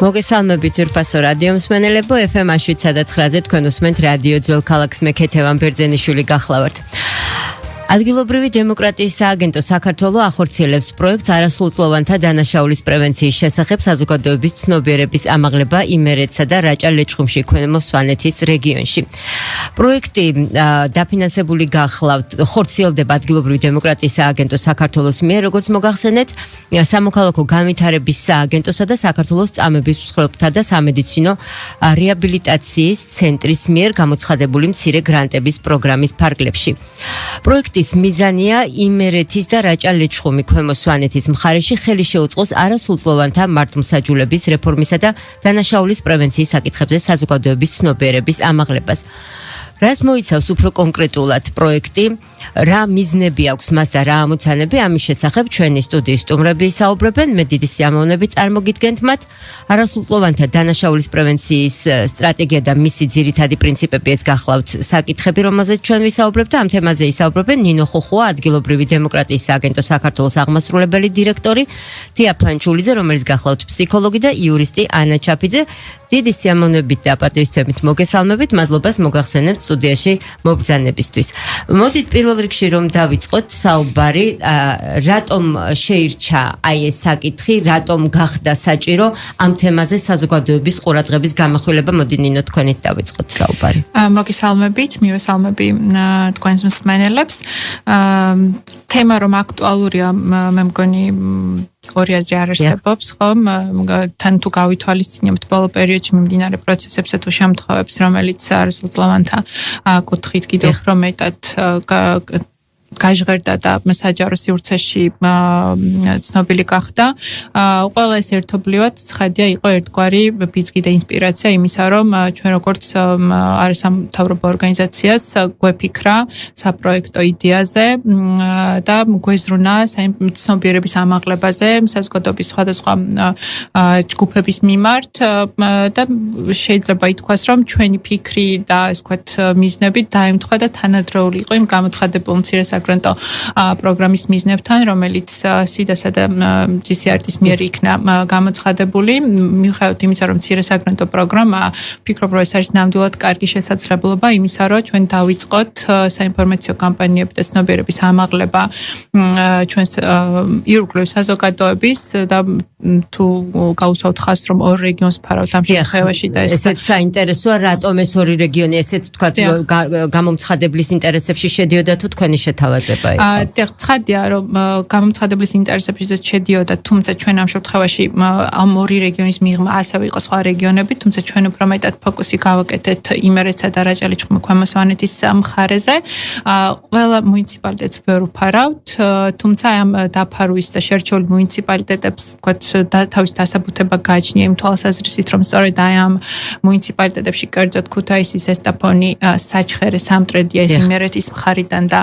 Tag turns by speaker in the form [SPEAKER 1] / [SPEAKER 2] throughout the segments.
[SPEAKER 1] მოგესალმებით ძვირფასო რადიო მსმენელებო, FM 7.9-ზე თქვენ უსმენთ რადიო ძველ ქალაქს, მე ქეთევან ბერძენიშვილი გახლავართ. ადგილობრივი დემოკრატიის სააგენტო საქართველოს ახორციელებს პროექტს არასრულწლოვანთა დანაშაულის პრევენციის შესახებ საზოგადოების ცნობიერების ამაღლება იმერეთსა და რაჭა-ლეჩხუმში, ქვემო სვანეთის რეგიონში. პროექტი დაფინანსებული გახლავთ, ხორციელდება ადგილობრივი დემოკრატიის სააგენტო საქართველოს მიერ, როგორც მოგახსენეთ, სამოქალაქო განვითარების სააგენტოსა და საქართველოს წამების მსხვერპლთა და სამედიცინო რეაბილიტაციის ცენტრის მიერ გამოცხადებული მცირე გრანტების პროგრამის ფარგლებში. პროექტის მიზანია იმერეთის და რაჭა-ლეჩხუმი, ქვემო სვანეთის მხარეში ხელი შეუწყოს არასრულწლოვანთა მართლმსაჯულების რეფორმისა და დანაშაულის პრევენციის საკითხებზე საზოგადოების ცნობიერების ამაღლებას. რას მოიცავს უფრო კონკრეტულად პროექტი, რა მიზნები აქვს მას და რა ამოცანები, ამის შესახებ ჩვენი სტუდიის სტუმრები საუბრობენ, მე დიდი სიამოვნებით წარმოგიდგენთ მათ. არასრულწლოვანთა დანაშაულის პრევენციის სტრატეგია და მისი ძირითადი პრინციპები, ეს გახლავთ საკითხები, რომელზეც ჩვენ ვისაუბრებთ და ამ თემაზე ისაუბრებენ ნინო ხუხუა, ადგილობრივი დემოკრატიის სააგენტოს საქართველოს აღმასრულებელი დირექტორი, თია ფანჩულიძე, რომელიც გახლავთ ფსიქოლოგი და იურისტი ანა ჩაფიძე. დიდი სიამოვნებით და პატივისცემით მოგესალმებით, მადლობას მოგახსენებთ სტუდიაში მობრძანებისთვის. მოდით პირველ რიგში რომ დავიწყოთ საუბარი, რატომ შეირჩა აი ეს საკითხი, რატომ გახდა საჭირო ამ თემაზე საზოგადოების ყურადღების გამახვილება, მოდი ნინო თქვენით დავიწყოთ საუბარი.
[SPEAKER 2] მოგესალმებით, მივესალმები თქვენს მსმენელებს. თემა რომ აქტუალურია, მე მგონი ორი აზრი არ არსებობს, ხომ? თან თუ გავითვალისწინებთ ბოლო პერიოდში მიმდინარე პროცესებსა თუ შემთხვევებს, რომელიც არასრულწლოვანთა კუთხით კიდევ უფრო მეტად გაჟღერდა და საჯარო სივრცეში ცნობილი გახდა. ყველა ეს ერთობლივად ცხადია იყო ერთგვარი ბიძგი და ინსპირაცია იმისა, რომ ჩვენ როგორც არასამთავრობო ორგანიზაციას გვეფიქრა საპროექტო იდეაზე და გვეზრუნა ცნობიერების ამაღლებაზე საზოგადოების სხვადასხვა ჯგუფების მიმართ და შეიძლება ითქვას, რომ ჩვენი ფიქრი და ასე ვთქვათ მიზნები დაემთხვა და თანადროული იყო იმ გამოცხადებულ მცირე საგრანტო პროგრამის მიზნებთან, რომელიც სიდასა და GCRT-ის მიერ იქნა გამოცხადებული. მიუხედავად იმისა, რომ მცირე საგრანტო პროგრამა, ვფიქრობ, რომ ეს არის ნამდვილად კარგი შესაძლებლობა იმისა, რომ ჩვენ დავიწყოთ საინფორმაციო კამპანიები და ცნობიერების ამაღლება ჩვენს ირგვლივ საზოგადოების და თუ გავუსვავთ ხაზს, რომ ორ რეგიონს ფარავთ ამ შემთხვევაში და
[SPEAKER 1] ესეც საინტერესოა, რატომ ეს ორი რეგიონი ესეც ვთქვათ გამომცხადებლის ინტერესებში შედიოდა თუ თქვენი შეთავაზება იყო?
[SPEAKER 2] ცხადია, რომ გამომცხადებლის ინტერესებში შედიოდა, თუმცა ჩვენ ამ შემთხვევაში ამ ორი რეგიონის მიღმა ასევე იყო სხვა რეგიონები, თუმცა ჩვენ უფრო მეტად ფოკუსი გავაკეთეთ იმერეთსა და რაჭა-ლეჩხუმი, ქვემო სვანეთის მხარეზე. ყველა მუნიციპალიტეტს ვერ ვფარავთ, თუმცა ამ დაფარვის და შერჩეული მუნიციპალიტეტებს ვთქვათ თავის დასაბუთება გააჩნია იმ თვალსაზრისით, რომ სწორედ აი ამ მუნიციპალიტეტებში კერძოდ ქუთაისი, ზესტაფონი, საჩხერე, სამტრედია, ეს იმერეთის მხარიდან და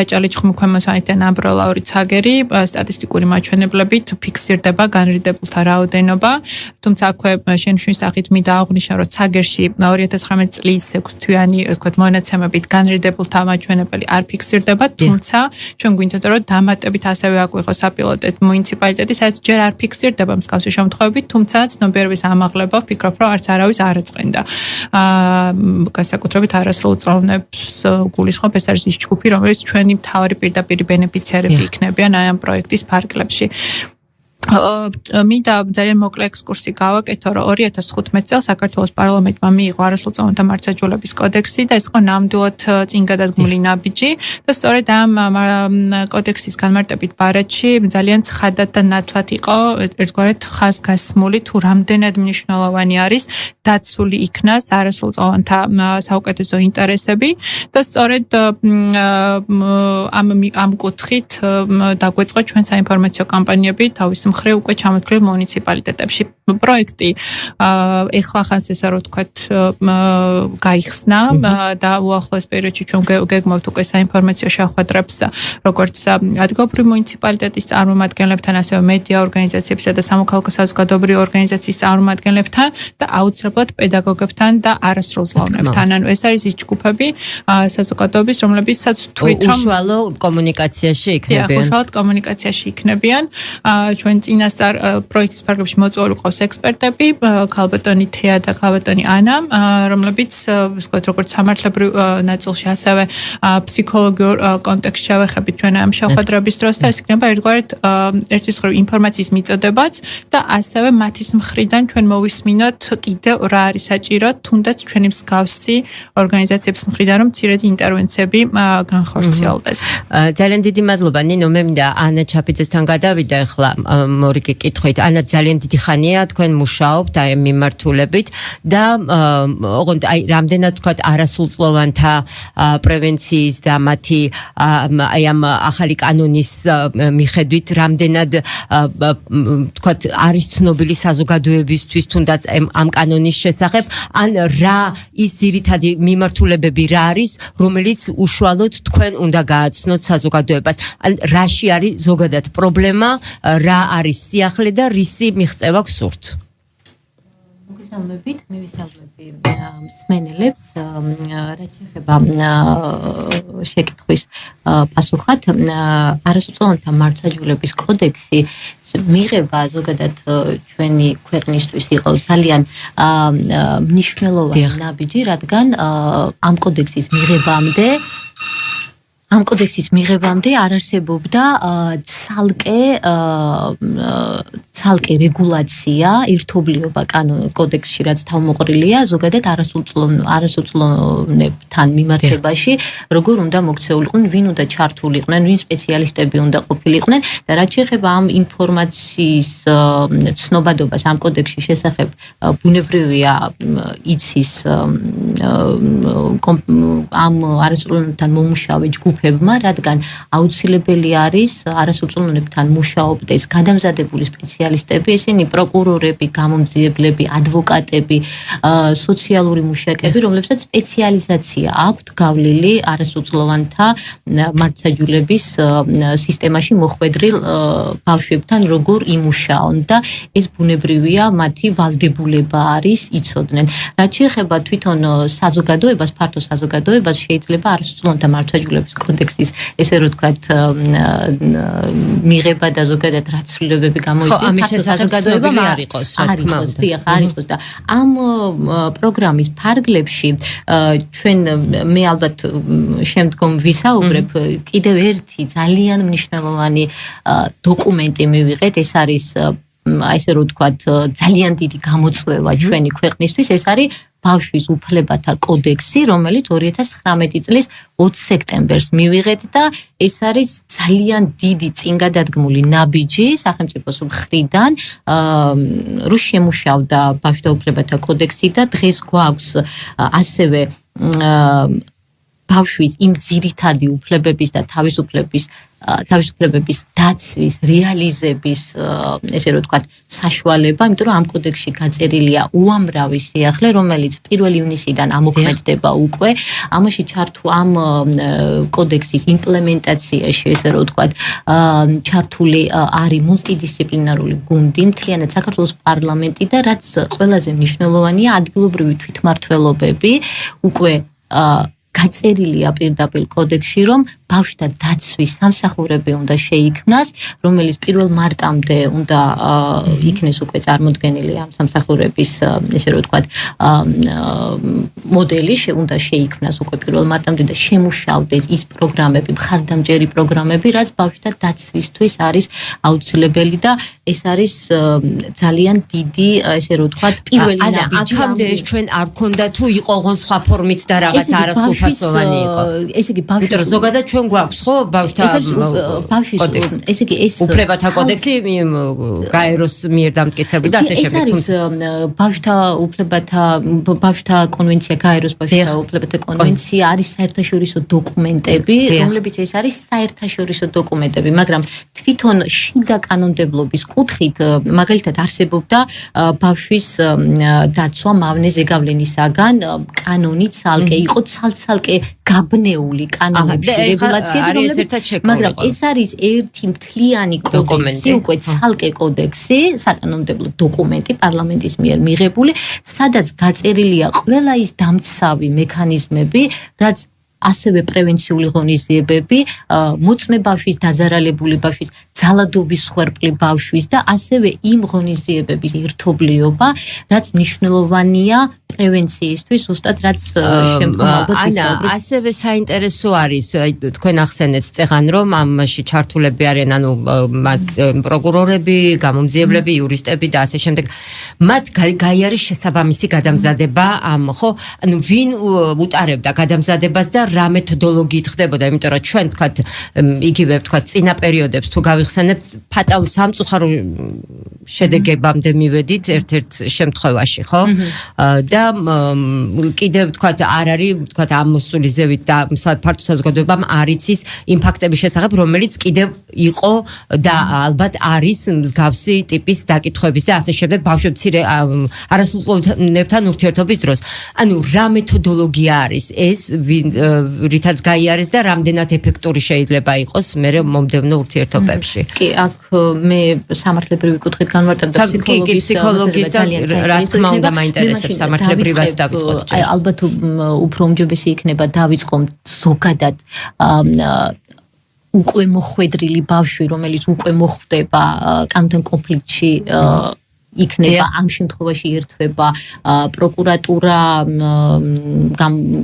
[SPEAKER 2] რაჭა-ლეჩხუმი, ქვემო სვანეთიდან ამბროლაური ცაგერი სტატისტიკური მაჩვენებლებით ფიქსირდება განრიდებულთა რაოდენობა, თუმცა აქვე შენიშვნის სახით მინდა აღვნიშნო, რომ ცაგერში 2019 წლის 6 თვიანი ვთქვათ მონაცემებით განრიდებულთა მაჩვენებელი არ ფიქსირდება, თუმცა ჩვენ გვინდოდა, რომ დამატებით ასევე აკვიყო საპილოტეთ მუნიციპალიტეტი, სადაც ჯერ არ ფიქსირდება მსგავსი შემთხვევები, თუმცა ცნობიერების ამაღლება ვფიქრობ, რომ არც არავის არ აწყენდა. განსაკუთრებით არასრულწლოვნებს გულისხმობ, ეს არის ის ჯგუფი, რომელიც ჩვენი მთავარი პირდაპირი ბენეფიციარები იქნებიან აი ამ პროექტის ფარგლებში. მინდა ძალიან მოკლე ექსკურსი გავაკეთო, რომ 2015 წელს საქართველოს პარლამენტმა მიიღო არასრულწლოვანთა მართლმსაჯულების კოდექსი და ეს იყო ნამდვილად წინ გადადგმული ნაბიჯი და სწორედ ამ კოდექსის განმარტებით ბარათში ძალიან ცხადად და ნათლად იყო ერთგვარად ხაზგასმული თუ რამდენად მნიშვნელოვანი არის დაცული იქნას არასრულწლოვანთა საუკეთესო ინტერესები და სწორედ ამ კუთხით დაგვეწყო ჩვენ საინფორმაციო კამპანიები თავის მხრივ უკვე ჩამოთვლილ მუნიციპალიტეტებში. პროექტი ეხლა ხანს ესე რომ ვთქვათ გაიხსნა და უახლოეს პერიოდში ჩვენ გეგმავთ უკვე საინფორმაციო შეხვედრებს როგორც ადგილობრივი მუნიციპალიტეტის წარმომადგენლებთან, ასევე მედია ორგანიზაციებსა და სამოქალაქო საზოგადოებრივი ორგანიზაციის წარმომადგენლებთან და აუცილებლად პედაგოგებთან და არასრულწლოვნებთან. ანუ ეს არის ის ჯგუფები საზოგადოების, რომლებიცაც თვით რომ
[SPEAKER 1] უშუალო კომუნიკაციაში იქნებიან.
[SPEAKER 2] უშუალო კომუნიკაციაში იქნებიან. ჩვენ წინასწარ პროექტის ფარგლებში მოწვეული ყავს ექსპერტები, ქალბატონი თეა და ქალბატონი ანა, რომლებიც ვთქვათ, როგორც სამართლებრივ ნაწილში, ასევე ფსიქოლოგიურ კონტექსტში შევეხებით ჩვენ ამ შეხვედრების დროს და ეს იქნება ერთგვარად ერთის მხრივ ინფორმაციის მიწოდებაც და ასევე მათის მხრიდან ჩვენ მოვისმინოთ კიდევ რა არის საჭირო, თუნდაც ჩვენი მსგავსი ორგანიზაციების მხრიდან რომ მცირედი ინტერვენციები განხორციელდეს.
[SPEAKER 1] ძალიან დიდი მადლობა ნინო, მე მინდა ანა ჩაფიძესთან გადავიდა ახლა მორიგი კითხვით. ანა ძალიან დიდი ხანია თქვენ მუშაობთ აი მიმართულებით და ოღონდ აი რამდენად თქვათ არასრულწლოვანთა პრევენციის და მათი აი ამ ახალი კანონის მიხედვით რამდენად თქვათ არის ცნობილი საზოგადოებისთვის თუნდაც ამ კანონის შესახებ ან რა ის ძირითადი მიმართულებები რა არის რომელიც უშუალოდ თქვენ უნდა გააცნოთ საზოგადოებას ან რაში არის ზოგადად პრობლემა რა არის სიახლე და რისი მიღწევა გსურთ
[SPEAKER 3] მოგესალმებით მივისალმები მსმენელებს რაც ეხება შეკითხვის პასუხად არასრულწლოვანთა მართლმსაჯულების კოდექსი მიღება ზოგადად ჩვენი ქვეყნისთვის იყო ძალიან მნიშვნელოვანი ნაბიჯი, რადგან ამ კოდექსის მიღებამდე არ არსებობდა ცალკე რეგულაცია, ერთობლიობა კოდექსში, რაც თავმოყრილია ზოგადად არასრულწლოვანებთან მიმართებაში, როგორ უნდა მოქცეულიყვნენ, ვინ უნდა ჩართულიყვნენ, ვინ სპეციალისტები უნდა ყოფილიყვნენ და რაც შეეხება ამ ინფორმაციის ცნობადობას ამ კოდექსში შესახებ ბუნებრივია იცის ამ არასრულწლოვანებთან მომუშავე ჯგუფებმა, რადგან აუცილებელი არის არასრულწლოვანებთან მუშაობდეს გადამზადებული სპეციალისტები, ესენი პროკურორები, გამომძიებლები, ადვოკატები, სოციალური მუშაკები, რომლებსაც სპეციალიზაცია აქვთ გავლილი არასრულწლოვანთა მართლმსაჯულების სისტემაში მოხვედრილ ბავშვებთან როგორ იმუშაონ და ეს ბუნებრივია მათი ვალდებულება არის იცოდნენ. რაც შეეხება თვითონ საზოგადოებას, ფართო საზოგადოებას შეიძლება არასრულწლოვანთა მართლმსაჯულების კოდექსის ესე რომ ვთქვათ მიღება და ზოგადად რაც ცვლილებები გამოიწვია საზოგადოებამ არ იყოს რა თქმა უნდა არ იყოს და ამ პროგრამის ფარგლებში ჩვენ მე ალბათ შემდგომ ვისაუბრებ კიდევ ერთი ძალიან მნიშვნელოვანი დოკუმენტი მივიღეთ ეს არის აი ესე რომ ვთქვათ ძალიან დიდი გამოწვევა ჩვენი ქვეყნისთვის ეს არის ბავშვის უფლებათა კოდექსი, რომელიც 2019 წლის 20 სექტემბერს მივიღეთ და ეს არის ძალიან დიდი წინგადადგმული ნაბიჯი სახელმწიფოს მხრიდან, რომ შემუშავდა ბავშვთა უფლებათა კოდექსი და დღეს გვაქვს ასევე ბავშვის იმ ძირითადი უფლებების და თავისუფლებების დაცვის, რეალიზების, ესე რომ ვთქვათ, საშუალება, იმიტომ რომ ამ კოდექსში გაწერილია უამრავი სიახლე, რომელიც 1 ივნისიდან ამოქმედდება უკვე. ამაში ამ კოდექსის იმპლემენტაციაში, ესე რომ ვთქვათ, ჩართული არის მულტიდისციპლინარული გუნდი, მთლიანად საქართველოს პარლამენტი და რაც ყველაზე მნიშვნელოვანია, ადგილობრივი თვითმმართველობები უკვე გაწერილია პირდაპირ კოდექსში, რომ ბავშვთა დაცვის სამსახურები უნდა შეიქმნას, რომელიც 1 მარტამდე უნდა იქნეს უკვე წარმოდგენილი ამ სამსახურების, ესე რომ ვთქვათ, მოდელი უნდა შეიქმნას უკვე 1 მარტამდე და შემუშავდეს ის პროგრამები, მხარდამჭერი პროგრამები, რაც ბავშვთა დაცვისთვის არის აუცილებელი და ეს არის ძალიან დიდი, ესე რომ ვთქვათ, პირველი ნაბიჯი.
[SPEAKER 1] აქამდე ეს ჩვენ არ გქონდა თუ იყო ოღონდ სხვა ფორმით და რაღაც არასრულფასოვანი იყო.
[SPEAKER 3] ესე იგი ბავშვი
[SPEAKER 1] ზოგადად ჩვენ გვაქვს ხო ბავშვთა
[SPEAKER 3] ესე იგი ეს
[SPEAKER 1] უფლებათა კოდექსი გაეროს მიერ დამტკიცებული და ასე შემდეგ.
[SPEAKER 3] ეს არის ბავშვთა კონვენცია, გაეროს ბავშვთა უფლებათა კონვენცია არის საერთაშორისო დოკუმენტები, რომლებიც ეს არის საერთაშორისო დოკუმენტები, მაგრამ თვითონ შიდა კანონმდებლობის კუთხით მაგალითად არსებობდა ბავშვის დაცვა მავნე ზეგავლენისაგან კანონი ცალკე იყო ცალკე გაბნეული კანონებში რეგულაციები, მაგრამ ეს არის ერთი მთლიანი კოდექსი, უკვე ცალკე კოდექსი, საკანონმდებლო დოკუმენტი პარლამენტის მიერ მიღებული, სადაც გაწერილია ყველა ის დამცავი მექანიზმები, რაც ასევე პრევენციული ღონისძიებები, მოწმე ბავშვის, დაზარალებული ბავშვის, ძალადობის ხვერპლი ბავშვის და ასევე იმ ღონისძიებების ერთობლიობა, რაც მნიშვნელოვანია პრევენციისთვის, უბრალოდ რაც შემდგომლად
[SPEAKER 1] ანა, ასევე საინტერესო არის, თქვენ ახსენეთ წეღან, რომ ამაში ჩართულები არიან, ანუ პროკურორები, გამომძიებლები, იურისტები და ასე შემდეგ. მათ გაიარეს შესაბამისი გადამზადება ამ, ხო? ანუ ვინ უტარებდა გადამზადებას და რა მეთოდოლოგიით ხდებოდა, იმიტომ რომ ჩვენ თქვათ იგივე თქვათ წინა პერიოდებს თუ გავიხსენებთ, ფატალ სამწუხარო შედეგებამდე მივედით ერთ-ერთ შემთხვევაში, ხო? და კიდევ თქვათ არ არის თქვათ ამოსული ზევით და ფართო საზოგადოებამ არ იცის იმ ფაქტების შესახებ, რომელიც კიდევ იყო და ალბათ არის მსგავსი ტიპის დაკითხვების და ასე შემდეგ ბავშვებს მცირე არასრულწლოვანებთან ურთიერთობის დროს. ანუ რა მეთოდოლოგია არის ეს, რითაც გაიარეს და რამდენად ეფექტური შეიძლება იყოს მე მომდევნო ურთიერთობებში.
[SPEAKER 3] კი, აქ მე სამართლებრივი კუთხით განვარტებდა
[SPEAKER 1] ფსიქოლოგის და რა თქმა უნდა მაინტერესებს სამართლებრივად დავიწყოთ.
[SPEAKER 3] აი ალბათ უფრო უმჯობესი იქნება დავიწყოთ ზოგადად უკვე მოხვედრილი ბავშვი, რომელიც უკვე მოხვდება კანონთან კონფლიქტში იქნება ამ შემთხვევაში ერთვება პროკურატურა,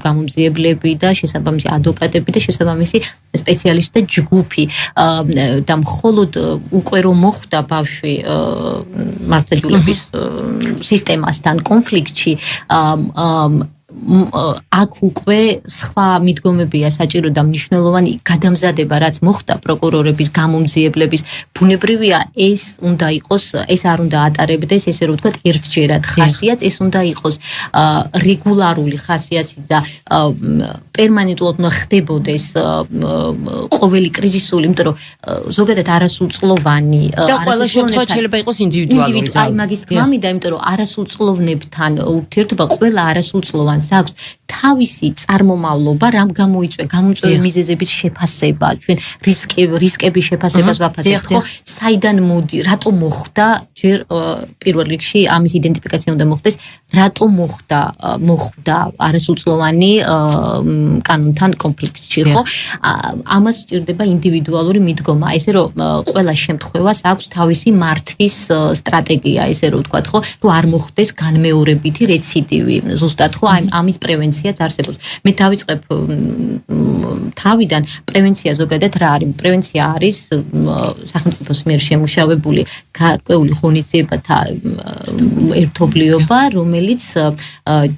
[SPEAKER 3] გამომძიებლები და შესაბამისი ადვოკატები და შესაბამისი სპეციალისტთა ჯგუფი და მხოლოდ უკვე რომ მოხვდა ბავშვი მართლმსაჯულების სისტემასთან კონფლიქტში აქ უკვე სხვა მიდგომებია საჭირო და მნიშვნელოვანი გადამზადება, რაც მოხდა პროკურორების, გამომძიებლების, ბუნებრივია ეს უნდა იყოს, ეს არ უნდა ატარებდეს, ესე რომ ვთქვათ, ერთჯერად ხასიათს, ეს უნდა იყოს რეგულარული ხასიათი და პერმანენტულად უნდა ხდებოდეს ყოველი კრიზისული, იმიტომ რომ ზოგადად არასრულწლოვანი
[SPEAKER 1] და ყველა შემთხვევა შეიძლება იყოს ინდივიდუალური.
[SPEAKER 3] აი მაგის თქმამიდა, იმიტომ რომ არასრულწლოვნებთან ურთიერთობა ყველა არასრულწლოვანს აქვს თავისი წარმომავლობა, რამ გამოიწვია გამომწვევი მიზეზების შეფასება, ჩვენ რისკების შეფასებას ვაფასებთ, ხო? საიდან მოდი, რატო მოხდა, ჯერ პირველ რიგში ამის იდენტიფიკაცია უნდა მოხდეს, რატო მოხდა არასრულწლოვანი კანონთან კონფლიქტში, ხო? ამას სჭირდება ინდივიდუალური მიდგომა, ესე რომ ყველა შემთხვევას აქვს თავისი მართვის სტრატეგია, ესე რომ ვთქვათ, ხო? რომ არ მოხდეს განმეორებითი რეციდივი, ზუსტად, ხო? ამის პრევენციაც არსებობს. მე დავიწყებ თავიდან, პრევენცია ზოგადად რა არის? პრევენცია არის სახელმწიფოს მიერ შემუშავებული გარკვეული ღონისძიებათა ერთობლიობა, რომელიც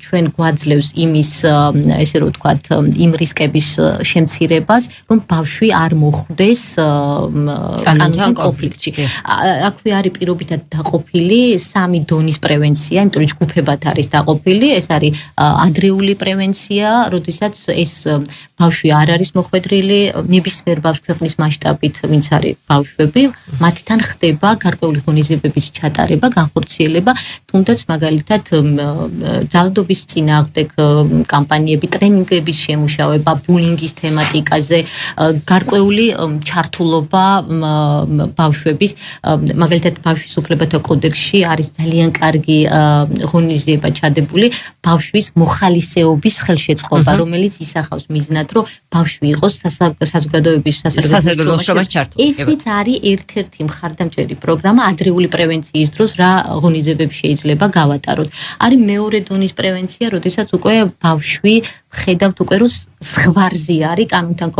[SPEAKER 3] ჩვენ გვაძლევს იმის, ესე რომ ვთქვათ, იმ რისკების შემცირებას, რომ ბავშვი არ მოხვდეს კანონთან კონფლიქტში. აქვე არის პირობითად დაყოფილი სამი დონის პრევენცია, იმიტომ რომ ჯგუფებად არის დაყოფილი, ეს არის ადრეული პრევენცია, როდესაც ეს ბავშვი არ არის მოხვედრილი, ნებისმიერ ბავშვს ქვეყნის მასშტაბით, ვინც არის ბავშვები, მათთან ხდება გარკვეული ღონისძიებების ჩატარება, განხორციელება, თუნდაც მაგალითად ძალადობის წინააღმდეგ კამპანიები, ტრენინგების შემუშავება, ბულინგის თემატიკაზე, გარკვეული ჩართულობა ბავშვების, მაგალითად ბავშვის უფლებათა კოდექსში არის ძალიან კარგი ღონისძიება ჩადებული ბავშვის მოხალისეობის ხელშეწყობა, რომელიც ისახავს მიზნად, რომ ბავშვი იყოს საზოგადოების სასარგებლოში ჩართული. ესეც არის ერთ-ერთი მხარდამჭერი პროგრამა ადრეული პრევენციის დროს რა ღონისძიებები შეიძლება გავატაროთ. არის მეორე დონის პრევენცია, როდესაც უკვე ბავშვი ხედავთ უკვე რომ ზღვარზე არის კანონთან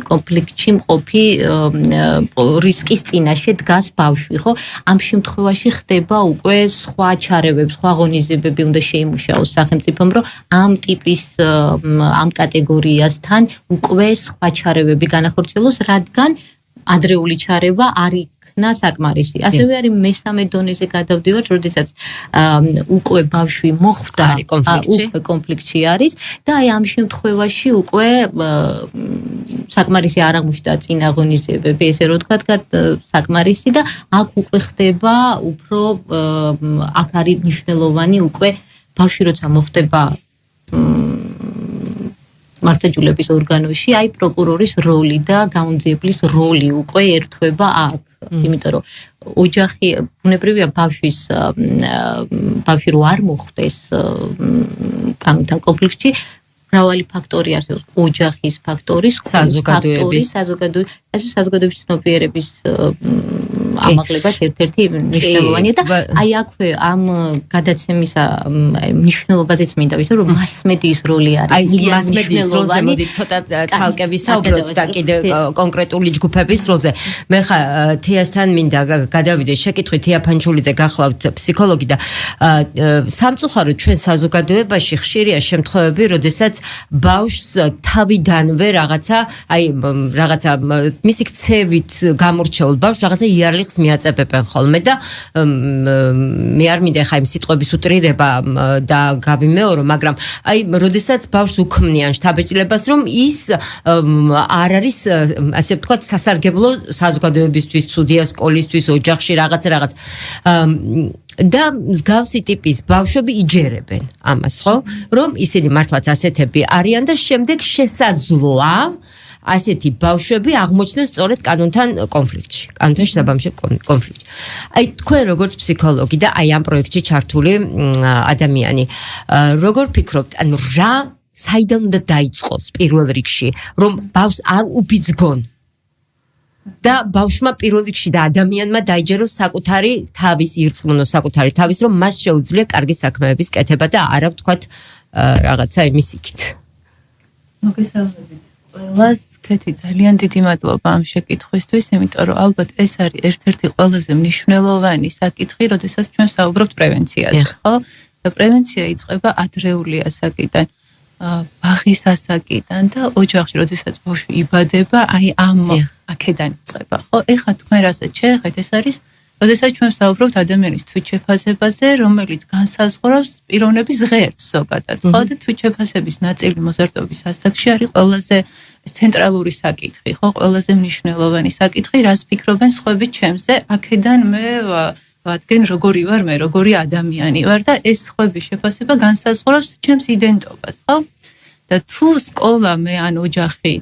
[SPEAKER 3] კონფლიქტში მყოფი რისკის წინაშე დგას ბავშვი, ხო? ამ შემთხვევაში ხდება უკვე სხვა ჩარევები, სხვა ღონისძიებები უნდა შეიმუშაოს სახელმწიფომ, რომ ამ ტიპის ამ კატეგორიასთან უკვე სხვა ჩარევები განახორციელოს, რადგან ადრეული ჩარევა არის საკმარისი. ასევე არის მესამე დონეზე გადავდივართ, როდესაც უკვე ბავშვი მოხვდა უკვე კონფლიქტში არის და აი ამ შემთხვევაში უკვე საკმარისი არ აღმოჩნდა წინა ღონისძიებები, ესე რომ ვთქვათ, საკმარისი და აქ უკვე ხდება უფრო აქ არის მნიშვნელოვანი უკვე ბავშვი როცა მოხვდება მართლმსაჯულების ორგანოში, აი პროკურორის როლი და გამომძიებლის როლი უკვე ერთვება აქ. იმიტომ რომ ოჯახი ბუნებრივია ბავშვი რო არ მოხვდეს კანონთან კონფლიქტში, მრავალი ფაქტორი არსებობს, ოჯახის ფაქტორი, საზოგადოების ცნობიერების ამაღლება ერთ-ერთი მნიშვნელოვანია და აი აქვე ამ გადაცემის მნიშვნელობაზეც მინდა ვისაუბრო, რომ მასმედიის როლი არის.
[SPEAKER 1] აი მასმედიის როლზე მოდი ცოტა ცალკე ვისაუბროთ და კიდე კონკრეტული ჯგუფების როლზე. მე ხა თიასთან მინდა გადავიდე შეკითხვით, თია ფანჩულიძე გახლავთ ფსიქოლოგი და სამწუხაროდ ჩვენ საზოგადოებაში ხშირია შემთხვევები, როდესაც ბავშვს თავიდანვე რაღაცა მისი ქცევით გამორჩეულ ბავშვს რაღაცა იარლიხს მიაწებებენ ხოლმე და მე არ მინდა ხა იმ სიტყვების უტრირება და გავიმეორო, მაგრამ აი როდესაც ბავშვს უქმნიან შთაბეჭდილებას, რომ ის არ არის ასე ვთქვათ სასარგებლო საზოგადოებისთვის, ცუდია სკოლისთვის, ოჯახში რაღაც და მსგავსი ტიპის ბავშვები იჯერებენ ამას, ხო? რომ ისინი მართლაც ასეთები არიან და შემდეგ შესაძლოა ასეთი ბავშვები აღმოჩნდეს სწორედ კანონთან კონფლიქტში, კანონთან შესაბამისად კონფლიქტში. აი თქვენ როგორც ფსიქოლოგი და აი ამ პროექტში ჩართული ადამიანი, როგორ ფიქრობთ, ანუ რა საიდან უნდა დაიწყოს პირველ რიგში, რომ ბავშვს არ უბიძგონ და ბავშვმა პირველ რიგში და ადამიანმა დაიჯეროს საკუთარი თავის ირწმუნოს, საკუთარი თავის, რომ მას შეუძლია კარგი საქმეების კეთება და არა ვთქვათ რაღაცა იმის იქით.
[SPEAKER 4] მოგესალმებით. ყველას კეთი ძალიან დიდი მადლობა ამ შეკითხვისთვის, იმიტომ რომ ალბათ ეს არის ერთ-ერთი ყველაზე მნიშვნელოვანი საკითხი, როდესაც ჩვენ საუბრობთ პრევენციაზე, ხო? და პრევენცია იწყება ადრეული ასაკიდან, ბაღის ასაკიდან და ოჯახში, როდესაც ბავშვი იბადება, აი ამ აქედან იწყება, ხო? ეხლა თქვენ რასაც შეეხეთ, ეს არის, როდესაც ჩვენ საუბრობთ ადამიანის თვითშეფასებაზე, რომელიც განსაზღვრავს პიროვნების ღერს ზოგადად, ხო? და თვითშეფასების ნაწილი მოზარდობის ასაკში არის ყველაზე ცენტრალური საკითხი, ხო? ყველაზე მნიშვნელოვანი საკითხი, რას ფიქრობენ სხვები ჩემზე, აქედან მე ვადგენ როგორი ვარ მე, როგორი ადამიანი ვარ და ეს სხვების შეფასება განსაზღვრავს ჩემს იდენტობას, ხო? და თუ სკოლა მე ან ოჯახი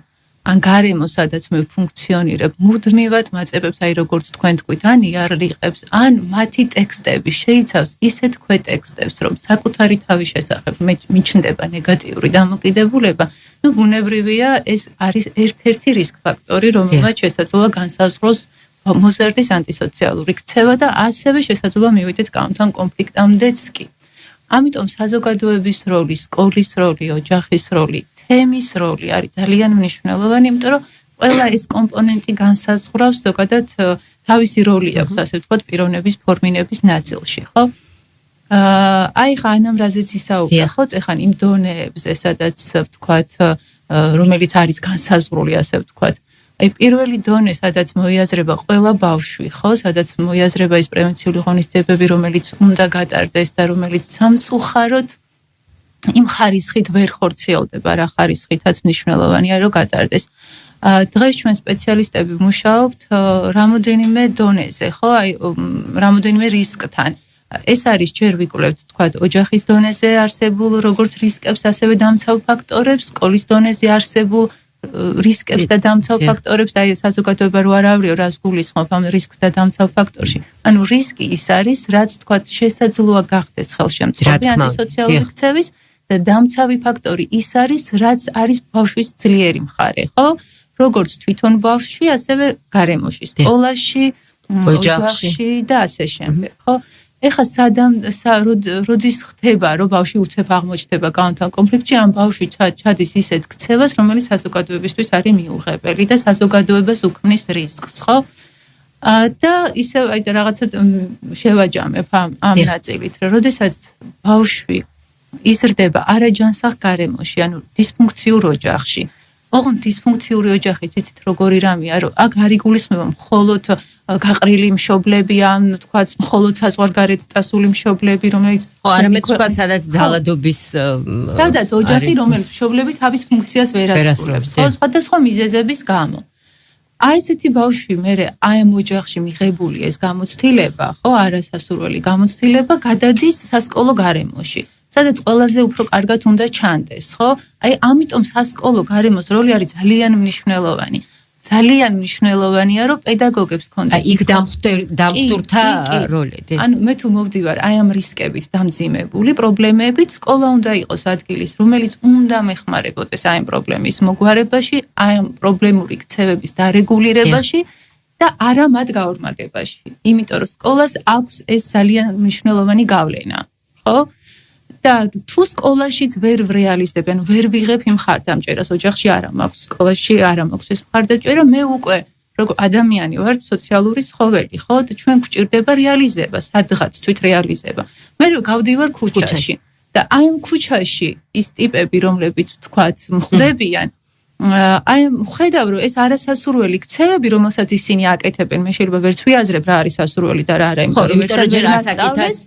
[SPEAKER 4] ან გარემო, სადაც მე ფუნქციონირებ, მუდმივად მაწებებს, აი როგორც თქვენ თქვით, ან იარლიყებს, ან მათი ტექსტები შეიცავს ისეთ ქვეტექსტებს, რომ საკუთარი თავის შესახებ მიჩნდება ნეგატიური დამოკიდებულება, ну ბუნებრივია, ეს არის ერთ-ერთი რისკ ფაქტორი, რომელმაც შესაძლოა განსაზღვროს მოზარდის ანტისოციალური ქცევა და ასევე შესაძლოა მივიდეთ კანონთან კონფლიქტამდეც კი. ამიტომ საზოგადოების როლი, სკოლის როლი, ოჯახის როლი, თემის როლი არის ძალიან მნიშვნელოვანი, იმიტომ რომ ყველა ეს კომპონენტი განსაზღვრავს ზოგადად თავისი როლი აქვს, ასე ვთქვათ, პიროვნების ფორმირების ნაწილში, ხო? აი ხა ამ რაზეც ისაუბრა, ხო, ეხან იმ დონეებზე, სადაც ვთქვათ, რომელიც არის განსაზღვრული, ასე ვთქვათ. აი პირველი დონე, სადაც მოიაზრება ყველა ბავშვი, ხო, სადაც მოიაზრება ის პრევენციული ღონისძიებები, რომელიც უნდა გატარდეს და რომელიც სამწუხაროდ იმ ხარისხით ვერ ხორციელდება, რა ხარისხითაც მნიშვნელოვანია რომ გატარდეს. დღეს ჩვენ სპეციალისტები მუშაობთ რამოდენიმე დონეზე, ხო? აი რამოდენიმე რისკთან. ეს არის ჯერ ვიკვლევთ, თქვათ, ოჯახის დონეზე არსებულ როგორც რისკებს, ასევე დამცავ ფაქტორებს, სკოლის დონეზე არსებულ რისკებს და დამცავ ფაქტორებს და აი საზოგადოება რო არ ავრიო, რას გულისხმობ ამ რისკს და დამცავ ფაქტორში. ანუ რისკი ის არის, რაც თქვათ შესაძლოა გახდეს ხელშემწყობი ანტისოციალური ქცევის და დამცავი ფაქტორი ის არის, რაც არის ბავშვის ძლიერი მხარე, ხო? როგორც თვითონ ბავშვში, ასევე გარემოში, სკოლაში, ოჯახში და ასე შემდეგ, ხო? ეხლა როდის ხდება, რომ ბავშვი უცებ აღმოჩნდება კანონთან კონფლიქტში, ამ ბავშვი ჩადის ისეთ ქცევას, რომელიც საზოგადოებისთვის არის მიუღებელი და საზოგადოებას უქმნის რისკს, ხო? და ისე აი რაღაცა შევაჯამებ ამ ნაწილით, რომ როდესაც ბავშვი იზრდება არაჯანსაღ გარემოში, ანუ დისფუნქციურ ოჯახში. ოღონდ დისფუნქციური ოჯახიც იცით როგორი რამეა, რომ აქ არ იგულისხმება მხოლოდ გაყრილი მშობლები, ან თქვაც მხოლოდ საზღვარგარეთ წასული მშობლები, რომელიც
[SPEAKER 1] არამედ თქვაც სადაც ძალადობის
[SPEAKER 4] სადაც ოჯახი, რომელიც მშობლები თავის ფუნქციას ვერ ასრულებს, ხო, სხვადასხვა მიზეზების გამო. აი ესეთი ბავშვი მე აი ამ ოჯახში მიღებული ეს გამოცდილება, ხო, არასასურველი გამოცდილება გადადის სასკოლო გარემოში. სადაც ყველაზე უფრო კარგად უნდა ჩანდეს, ხო? აი ამიტომ სასკოლო გარემოს როლი არის ძალიან მნიშვნელოვანი. ძალიან მნიშვნელოვანია, რომ პედაგოგებს კონდეთ.
[SPEAKER 1] იქ დამხტურთა როლი.
[SPEAKER 4] ანუ მე თუ მოვდივარ აი ამ რისკების დამძიმებული პრობლემებით, სკოლა უნდა იყოს ადგილის, რომელიც უნდა მეხმარებოდეს აი ამ პრობლემის მოგვარებაში, აი ამ პრობლემური ქცევების დარეგულირებაში და არა მათ გაორმაგებაში. იმიტომ რომ სკოლას აქვს ეს ძალიან მნიშვნელოვანი გავლენა, ხო? და თუ სკოლაშიც ვერ რეალიზდებენ, ვერ ვიღებ იმ მხარდამჭერას, ოჯახში არა მაქვს, სკოლაში არა მაქვს ეს მხარდამჭერა, მე უკვე როგორ ადამიანი ვარ, სოციალური ცხოველი, ხო? და ჩვენ გვჭირდება რეალიზება, სადღაც თვით რეალიზება. მე გავდივარ ქუჩაში და აი ამ ქუჩაში ის ტიპები, რომლებიც თქვათ მხვდებიან, აი ხედავ რომ ეს არასასურველი ქცევები, რომელსაც ისინი აკეთებენ, მე შეიძლება ვერც ვიაზრებ რა არის სასურველი და რა არა,
[SPEAKER 1] იმიტომ რომ ჯერ ასაკითაც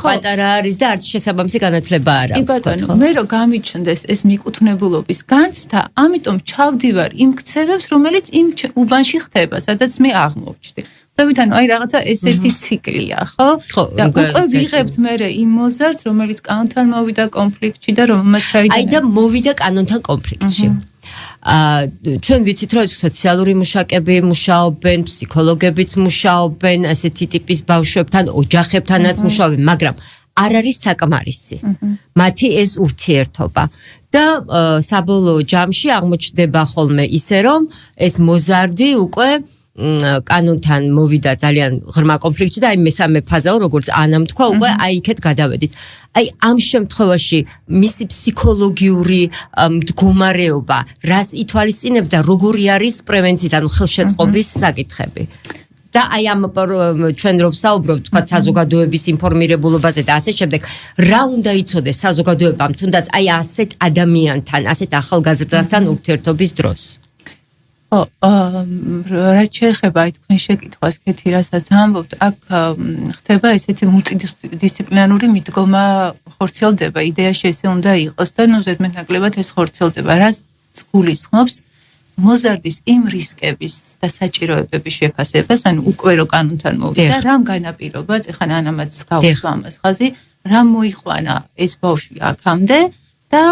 [SPEAKER 1] პატარა არის და არც შესაბამისი განათლება არ აქვს,
[SPEAKER 4] ხო? მე რომ გამიჩნდეს ეს მიკუთვნებულობის განცდა, ამიტომ ჩავდივარ იმ ქცევებს, რომელიც იმ უბანში ხდება, სადაც მე აღმოვჩნდი. ხდებით, აი რაღაცა ესეთი ციკლია, ხო? და უკვე ვიღებთ მე იმ მოზარდს, რომელიც კანონთან მოვიდა კონფლიქტში და რომელმაც ჩაიდანა.
[SPEAKER 1] აი და მოვიდა კანონთან კონფლიქტში. ჩვენ ვიცით რომ სოციალური მუშაკები მუშაობენ, ფსიქოლოგებიც მუშაობენ, ასეთი ტიპის ბავშვებთან, ოჯახებთანაც მუშაობენ, მაგრამ არ არის საკმარისი. მათი ეს ურთიერთობა და საბოლოო ჯამში აღმოჩნდება ხოლმე ისე რომ ეს მოზარდი უკვე კანონთან მოვიდა ძალიან ღრმა კონფლიქტში და აი მესამე ფაზაო როგორც ანამ თქვა უკვე აი იქეთ გადავედით. აი ამ შემთხვევაში მისი ფსიქოლოგიური მდგომარეობა რას ითვალისწინებს და როგორი არის პრევენციის ანუ ხელშეწყობის საკითხები. და აი ამ ჩვენ რო ვსაუბრობთ თქვა საზოგადოების ინფორმირებულობაზე და ასე შემდეგ რა უნდა იცოდეს საზოგადოებამ თუნდაც აი ასეთ ადამიანთან ასეთ ახალგაზრდასთან ურთიერთობის დროს.
[SPEAKER 4] რაც შეეხება აი თქვენ შეკითხვას კეთი რასაც ამბობთ, აქ ხდება ესეთი მულტიდისციპლინარული მიდგომა ხორციელდება, იდეაში ესე უნდა იყოს და ნუ ზედმეტნაკლებად ეს ხორციელდება, რაც გულისხმობს მოზარდის იმ რისკების და საჭიროებების შეფასებას, ანუ უკვე რო კანონთან მოვიდა, რამ განაპირობა, ეხლა ანამაც გავუსვა ამას ხაზი, რამ მოიყვანა ეს ბავშვი აქამდე და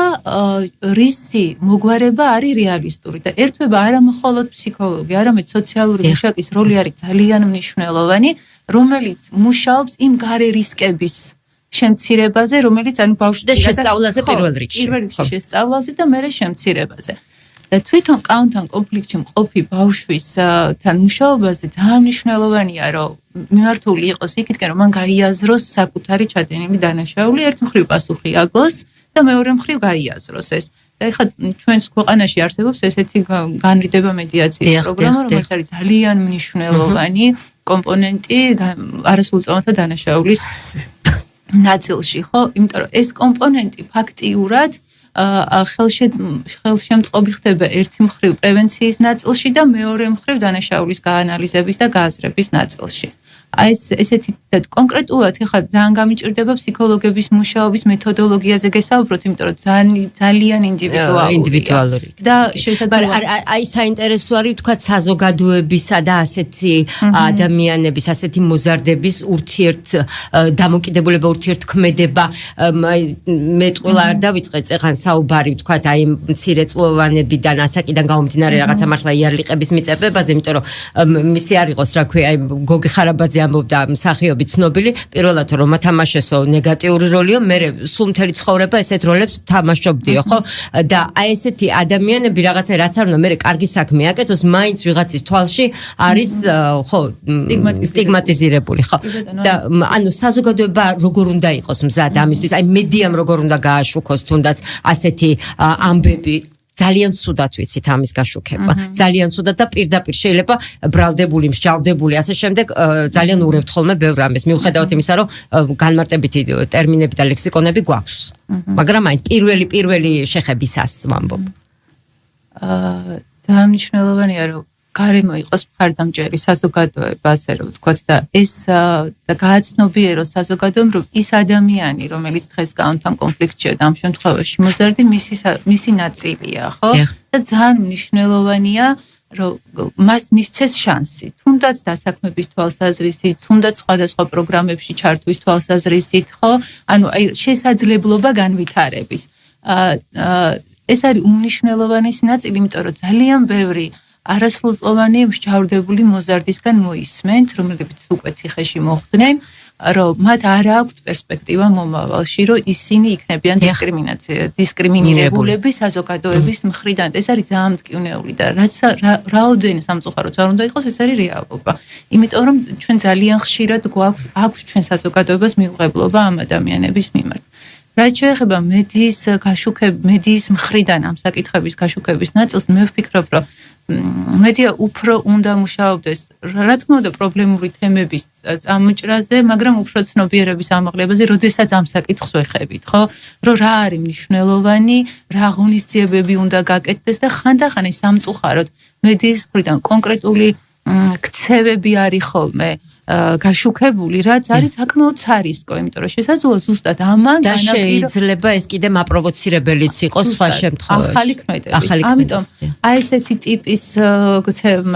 [SPEAKER 4] რისი მოგვარება არის რეალისტური და ერთვება არა მხოლოდ ფსიქოლოგი, არამედ სოციალური მუშაკის როლი არის ძალიან მნიშვნელოვანი, რომელიც მუშაობს იმ გარე რისკების შემცირებაზე, რომელიც ანუ ბავშვს
[SPEAKER 1] და შესწავლაზე პირველ რიგში.
[SPEAKER 4] პირველ რიგში შესწავლაზე და მერე შემცირებაზე. და თვითონ კანონთან კონფლიქტში მყოფი ბავშვის თან მუშაობაზე ძალიან მნიშვნელოვანია, რომ მიმართული იყოს იქითკენ, რომ მან გაიაზროს საკუთარი ჩადენილი დანაშაული, ერთ მხრივ პასუხი აგოს და მეორე მხრივ გაიაზროს ეს. და ეხლა ჩვენს ქვეყანაში არსებობს ესეთი განრიდება მედიაციის პროგრამა, რომელიც არის ძალიან მნიშვნელოვანი კომპონენტი არასრულწლოვანთა დანაშაულის ნაწილში, ხო? იმიტომ რომ ეს კომპონენტი ფაქტიურად ხელშემწყობი ხდება ერთი მხრივ პრევენციის ნაწილში და მეორე მხრივ დანაშაულის გაანალიზების და გააზრების ნაწილში. აი ესეთი კონკრეტულად ხა ძალიან გამიჭირდება ფსიქოლოგების მუშაობის მეთოდოლოგიაზე გესაუბროთ, იმიტომ რომ ძალიან ინდივიდუალური და შესაძლოა
[SPEAKER 1] აი საინტერესო არის თქვა საზოგადოებისა და ასეთი ადამიანების, ასეთი მოზარდების დამოკიდებულება, ურთიერთქმედება, მე ტყუილა არ დავიწყეთ წეღან საუბარი თქვა აი მცირეწლოვანებიდან, ასაკიდან გამომდინარე რაღაცა მართლა იარლიყების მიწებებაზე, იმიტომ რომ მისი არ იყოს რა ქვია, აი გოგი ხარაბაძე ამბობდა მსახიობი ცნობილი, პირველად რომ ათამაშესო ნეგატიური როლიო, მე სულ მთელი ცხოვრება ესეთ როლებს თამაშობდიო, ხო? და აი ესეთი ადამიანები რაღაცა რაც არ უნდა მე კარგი საქმე აკეთოს, მაინც ვიღაცის თვალში არის ხო სტიგმატიზირებული, ხო? და ანუ საზოგადოება როგორ უნდა იყოს მზად ამისთვის, აი მედიამ როგორ უნდა გააშუქოს თუნდაც ასეთი ამბები ძალიან ცუდად ვიცით ამის გაშუქება. ძალიან ცუდად და პირდაპირ შეიძლება ბრალდებული, მსჯავრდებული, ასე შემდეგ ძალიან ურევთ ხოლმე ბევრ ამას. მიუხედავად იმისა, რომ განმარტებითი ტერმინები და ლექსიკონები გვაქვს. მაგრამ აი პირველი შეხებისას ვამბობ.
[SPEAKER 4] ძალიან მნიშვნელოვანია, რომ გარემო იყოს მხარდამჭერი საზოგადოება, ასე რომ ვთქვათ და ეს და გააცნობიეროს საზოგადოებამ, რომ ის ადამიანი, რომელიც დღეს კანონთან კონფლიქტშია და ამ შემთხვევაში მოზარდი მისი ნაწილია, ხო? და ძალიან მნიშვნელოვანია, რომ მას მისცეს შანსი, თუნდაც დასაქმების თვალსაზრისით, თუნდაც სხვადასხვა პროგრამებში ჩართვის თვალსაზრისით, ხო? ანუ აი შესაძლებლობა განვითარების. ეს არის უმნიშვნელოვანესი ნაწილი, იმიტომ რომ ძალიან ბევრი არასრულწლოვანი მსჯავრდებული მოზარდისგან მოისმენთ, რომლებიც უკვე ციხეში მოხვდნენ, რომ მათ არ აქვთ პერსპექტივა მომავალში, რომ ისინი იქნებიან დისკრიმინირებულები საზოგადოების მხრიდან. ეს არის ძალიან მტკივნეული და რაც რაოდენი სამწუხაროც არ უნდა იყოს, ეს არის რეალობა. იმიტომ რომ ჩვენ ძალიან ხშირად გვაქვს ჩვენ საზოგადოებას მიუღებლობა ამ ადამიანების მიმართ. რაც შეეხება მედიის მხრიდან ამ საკითხების გაშუქების ნაწილს, მე ვფიქრობ, რომ მედია უფრო უნდა მუშაობდეს, რა თქმა უნდა, პრობლემური თემების წამოჭრაზე, მაგრამ უფრო ცნობიერების ამაღლებაზე, როდესაც ამ საკითხს ვეხებით, ხო? რომ რა არის მნიშვნელოვანი, რა ღონისძიებები უნდა გაკეთდეს და ხანდახან ეს სამწუხაროდ მედიის მხრიდან კონკრეტული ქცევები არის ხოლმე გაშუქებული, რაც არის საკმაოდ ცარისკო, იმიტომ რომ შესაძლოა ზუსტად ამან
[SPEAKER 1] და შეიძლება ეს კიდე მაპროვოცირებელიც იყოს სხვა შემთხვევაში.
[SPEAKER 4] ახალი ქმედების. ამიტომ აი ესეთი ტიპის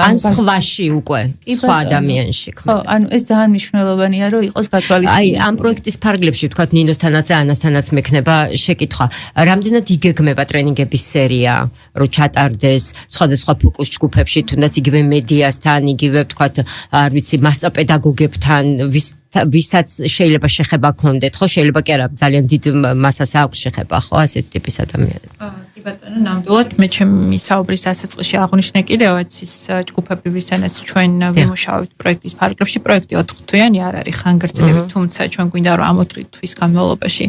[SPEAKER 1] ან სხვაში უკვე სხვა ადამიანში ქმედება.
[SPEAKER 4] ხო, ანუ ეს ძალიან მნიშვნელოვანია, რომ იყოს გათვალისწინებული.
[SPEAKER 1] აი ამ პროექტის ფარგლებში ვთქვათ ნინოსთანაც და ანასთანაც მექნება შეკითხვა. რამდენად იგეგმება ტრენინგების სერია, რომ ჩატარდეს სხვადასხვა ფოკუს ჯგუფებში, თუნდაც იგივე მედიასთან, იგივე ვთქვათ, არ ვიცი, მასწავლებლებთან, ვისაც შეიძლება შეხება გქონდეთ, ხო? შეიძლება კი არა, ძალიან დიდ მასას აქვს შეხება, ხო, ასეთ ტიპის ადამიანები.
[SPEAKER 2] კი ბატონო, ნამდვილად მე ჩემი საუბრის დასაწყისში აღვნიშნე კიდევ ის ჯგუფები, ვისთანაც ჩვენ ვიმუშავებთ პროექტის ფარგლებში, პროექტი 4 თვიანი არ არის ხანგრძლივი, თუმცა ჩვენ გვინდა რომ ამ 4 თვის განმავლობაში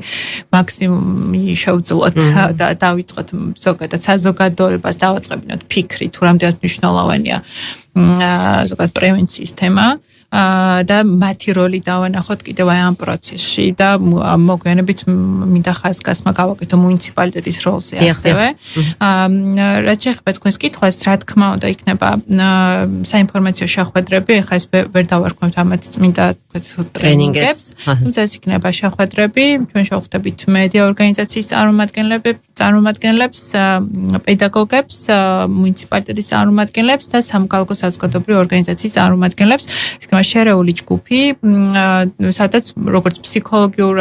[SPEAKER 2] მაქსიმუმი შევძლოთ და დავიწყოთ ზოგადად საზოგადოებას დავაწყებინოთ ფიქრი, თუ რამდენად მნიშვნელოვანია ზოგადად პრევენციის თემა. და მათი როლი დავანახოთ კიდევ აი ამ პროცესში და მოგვიანებით მინდა ხაზგასმა გავაკეთო მუნიციპალიტეტის როლზე ასევე. რაც შეეხება თქვენს კითხვას, რა თქმა უნდა იქნება საინფორმაციო შეხვედრები, ეხლა ეს ვერ დავარქმევთ ამათ წმინდა ტრენინგებს, თუმცა ეს იქნება შეხვედრები, ჩვენ შევხვდებით მედია ორგანიზაციის წარმომადგენლებს, პედაგოგებს, მუნიციპალიტეტის წარმომადგენლებს და სამოქალაქო საზოგადოებრივი ორგანიზაციის წარმომადგენლებს. შერეული ჯგუფი, სადაც როგორც ფსიქოლოგიურ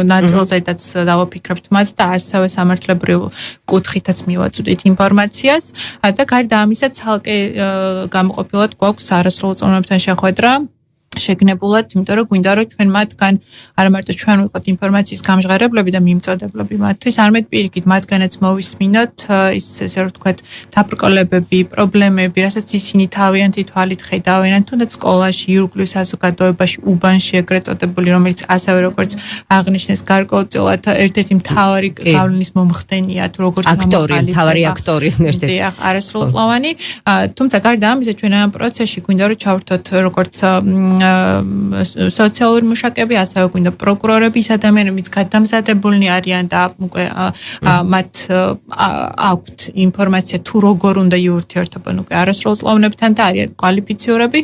[SPEAKER 2] ნაწილზედაც დავაფიქრებთ მათ და ასევე სამართლებრივ კუთხითაც მივაწვდით ინფორმაციას და გარდა ამისა ცალკე გამოყოფილად გვაქვს არასრულწლოვანებთან შეხვედრა შეგნებულად, იმიტომ რომ გვინდა რომ ჩვენ მათგან არა მარტო ჩვენ ვიყოთ ინფორმაციის გამჟღერებლები და მიმწოდებლები მათთვის, არამედ პირიქით მათგანაც მოვისმინოთ ის ესე რომ ვთქვათ დაბრკოლებები, პრობლემები, რასაც ისინი თავიანთი თვალით ხედავენ, თუნდაც სკოლაში, ირგვლივ საზოგადოებაში, უბანში ეგრეთ წოდებული, რომელიც ასევე როგორც აღნიშნეს გარკვეულწილად ერთ-ერთი მთავარი გავლენის მომხდენია, თუ როგორც
[SPEAKER 1] მთავარი აქტორი ერთ-ერთი.
[SPEAKER 2] დიახ, არასრულწლოვანი, თუმცა გარდა ამისა ჩვენ ამ პროცესში გვინდა რომ ჩავერთოთ როგორც სოციალური მუშაკები, ასევე გვინდა პროკურორები, ის ადამიანებიც გადამზადებულნი არიან და უკვე მათ აქვთ ინფორმაცია თუ როგორ უნდა იურთიერთობენ უკვე არასრულწლოვანებთან და არიან კვალიფიციურები.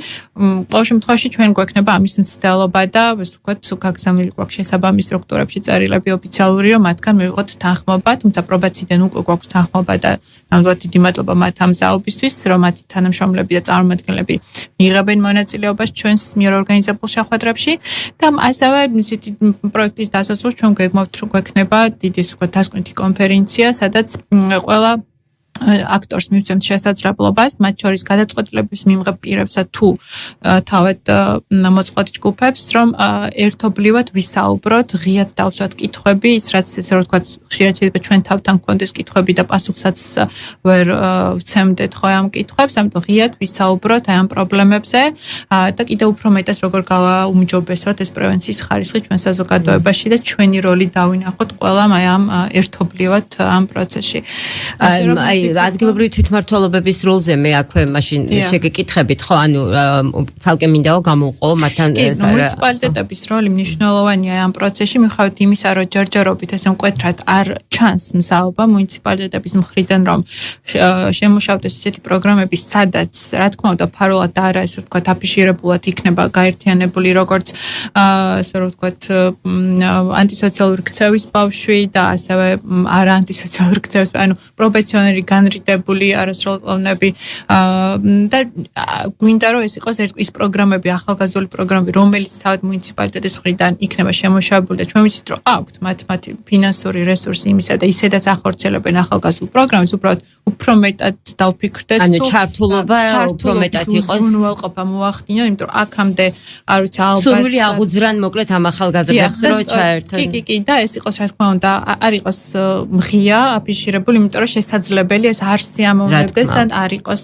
[SPEAKER 2] ყოველ შემთხვევაში ჩვენ გვექნება ამის მცდელობა და ასე ვთქვათ, გაგზავნილი გვაქვს შესაბამის სტრუქტურებში წერილები ოფიციალური, რომ მათგან მივიღოთ თანხმობა, თუმცა პრობაციიდან უკვე გვაქვს თანხმობა და ნამდვილად დიდი მადლობა მათ ამ ზაობისთვის, რომ მათი თანამშრომლები და წარმომადგენლები მიიღებენ მონაწილეობას ჩვენს მიერ ორგანიზებულ შეხვედრებში და ასევე ისეთი პროექტის დასასრულს ჩვენ გვეგმავთ რომ გვექნება დიდი დასკვნითი კონფერენცია, სადაც ყველა აქტორს მივცემთ შესაძლებლობას, მათ შორის გადაწყვეტილების მიმღებ პირებსა თუ თავად მოწყობილ ჯგუფებს, რომ ერთობლივად ვისაუბროთ, ღიად დავსვათ კითხვები, ის რაც ესე რომ ვთქვათ, ხშირად შეიძლება ჩვენ თავთან გქონდეს კითხვები და პასუხსაც ვერ ვცემდეთ ხო ამ კითხვებს, ამიტომ ღიად ვისაუბროთ ამ პრობლემებზე და კიდევ უფრო მეტად როგორ გავაუმჯობესოთ ეს პრევენციის ხარისხი ჩვენ საზოგადოებაში და ჩვენი როლი დავინახოთ ყველა ამ ერთობლივად ამ პროცესში.
[SPEAKER 1] ადგილობრივი თვითმმართველობების როლზე მე აქვე მაშინ შეგეკითხებით, ხო, ანუ ცალკე მინდაო გამოვყო მათთან
[SPEAKER 2] მუნიციპალიტეტების როლი მნიშვნელოვანია ამ პროცესში, მიუხედავად იმისა, რომ ჯერჯერობით ესე მკვეთრად არ ჩანს მზაობა მუნიციპალიტეტების მხრიდან, რომ შემუშავდეს ესეთი პროგრამები, სადაც, რა თქმა უნდა, ფარულად და არა ესე ვთქვათ, აფიშირებულად იქნება გაერთიანებული როგორც ასე რომ ვთქვათ, ანტისოციალური ქცევის ბავშვი და ასევე არა ანტისოციალური ქცევის, ანუ პროფესიონალი განრიდებული არასრულყოფნები და გვინდა რომ ეს იყოს ის პროგრამები, ახალგაზრდული პროგრამები, რომელიც თავად მუნიციპალიტეტის მხრიდან იქნება შემუშავებული და ჩვენ ვიცით რომ აქვთ მათი ფინანსური რესურსი იმისა და ისედაც ახორციელებენ ახალგაზრდულ პროგრამებს, უბრალოდ უფრო მეტად დავფიქრდეთ
[SPEAKER 1] ანუ ჩართულობა უფრო მეტად იყოს.
[SPEAKER 2] უზრუნველყოფა მოახდინონ, იმიტომ რომ აქამდე არ ვიცი ალბათ
[SPEAKER 1] სურვილი აღუძრან მოკლედ ამ ახალგაზრდებს რომ ჩაერთონ.
[SPEAKER 2] კი და ეს იყოს რა თქმა უნდა არ იყოს მღია აფიშირებული, იმიტომ რომ შესაძლებელია ეს არ სიამოვნებდეს და არ იყოს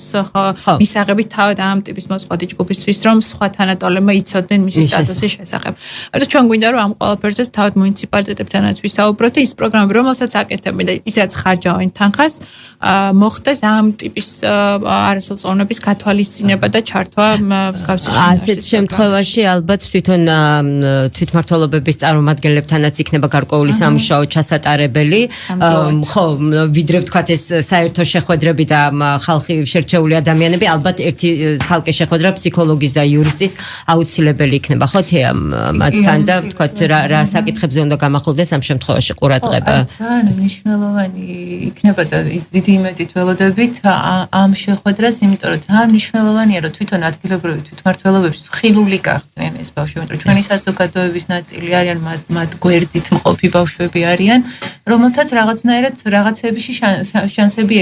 [SPEAKER 2] მისაღები თავად ამ ტიპის მოწყვლადი ჯგუფისთვის რომ სხვა თანატოლებმა იცოდნენ მისი სტატუსის შესახებ. ანუ ჩვენ გვინდა რომ ამ ყველაფერზე თავად მუნიციპალიტეტებთანაც ვისაუბროთ და ის პროგრამები რომელსაც აკეთებენ და ისაც ხარჯავენ თანხას მოხდეს ამ ტიპის არასრულწლოვნების გათვალისწინება და ჩართვა მსგავსი
[SPEAKER 1] ასეთ შემთხვევაში ალბათ თვითონ თვითმმართველობების წარმომადგენლებთანაც იქნება გარკვეული სამუშაო ჩასატარებელი, ხო, ვიდრე ვთქვათ ეს საერთო შეხვედრები და ხალხი შერჩეული ადამიანები, ალბათ ერთი ცალკე შეხვედრა ფსიქოლოგის და იურისტის აუცილებელი იქნება, ხო, თეა მათთან და ვთქვათ რა საკითხებზე უნდა გამახვილდეს ამ შემთხვევაში ყურადღება.
[SPEAKER 4] თან მნიშვნელოვანი იქნება და დიდი იმედით ველოდებით ამ შეხვედრას, იმიტომ რომ თან მნიშვნელოვანია რომ თვითონ ადგილობრივი თვითმმართველობების ხილული გახდნენ ეს ბავშვები, რომ ჩვენი საზოგადოების ნაწილი არიან, მათ გვერდით მყოფი ბავშვები არიან, რომელთაც რაღაცნაირად რაღაცებში შანსები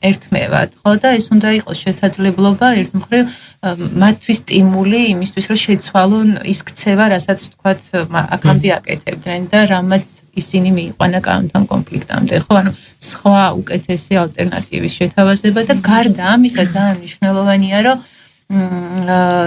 [SPEAKER 4] ერთმევათ, ხო და ეს უნდა იყოს შესაძლებლობა ერთ მხრივ მათთვის სტიმული იმისთვის რომ შეცვალონ ის ქცევა, რასაც ვთქვათ აქამდე აკეთებდნენ და რამაც ისინი მიიყვანა კანონთან კონფლიქტამდე, ხო, ანუ სხვა უკეთესი ალტერნატივის შეთავაზება და გარდა ამისა ძალიან მნიშვნელოვანია რომ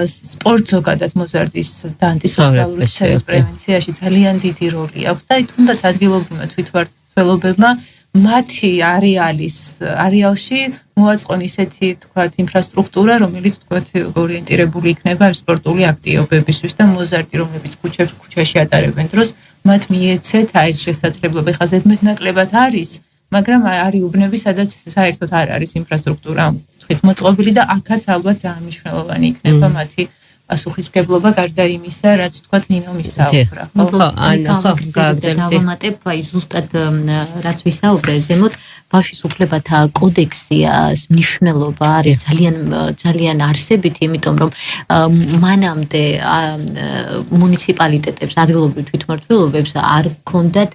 [SPEAKER 4] სპორტ ზოგადად მოზარდის და ანტისოციალური ქცევის პრევენციაში ძალიან დიდი როლი აქვს და თუნდაც ადგილობრივმა თვითმმართველობებმა მათი არეალში მოაწყონ ისეთი თქვათ ინფრასტრუქტურა, რომელიც თქვათ ორიენტირებული იქნება სპორტული აქტივობებისთვის და მოზარდი, რომლებიც ქუჩაში ატარებენ დროს, მათ მიეცეთ ეს შესაძლებლობა. ხა ზედმეტნაკლებად არის, მაგრამ არის უბნები, სადაც საერთოდ არ არის ინფრასტრუქტურა თქვით მოწყობილი და აქაც ალბათ ძალიან მნიშვნელოვანი იქნება მათი პასუხისმგებლობა გარდა იმისა, რაც თქვათ ნინო მისაუბრა.
[SPEAKER 3] ხო, გავაგზავნებ, აი ზუსტად რაც ვისაუბრე, ზემოთ ბავშვის უფლებათა კოდექსის მნიშვნელობა არის ძალიან არსებითი, იმიტომ რომ მანამდე მუნიციპალიტეტებს, ადგილობრივ თვითმმართველობებს არ ჰქონდათ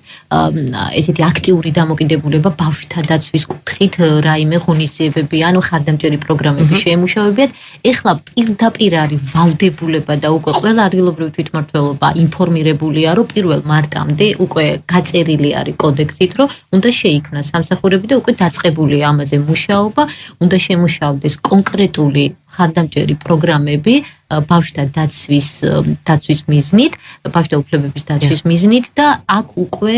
[SPEAKER 3] ესეთი აქტიური დამოკიდებულება ბავშვთა დაცვის კუთხით რაიმე ღონისძიებები, ანუ ხარდამჭერი პროგრამები შეემუშავებიათ. ეხლა პირდაპირ არის ვალდებულება და უკვე ყველა ადგილობრივი თვითმმართველობა ინფორმირებულია, რომ 1 მარტამდე უკვე გაწერილი არის კოდექსით, რომ უნდა შეიქმნას სამსახურები და უკვე დაწყებულია ამაზე მუშაობა, უნდა შემუშავდეს კონკრეტული ხარდამჭერი პროგრამები ბავშვთა დაცვის მიზნით, ბავშვთა უფლებების დაცვის მიზნით და აქ უკვე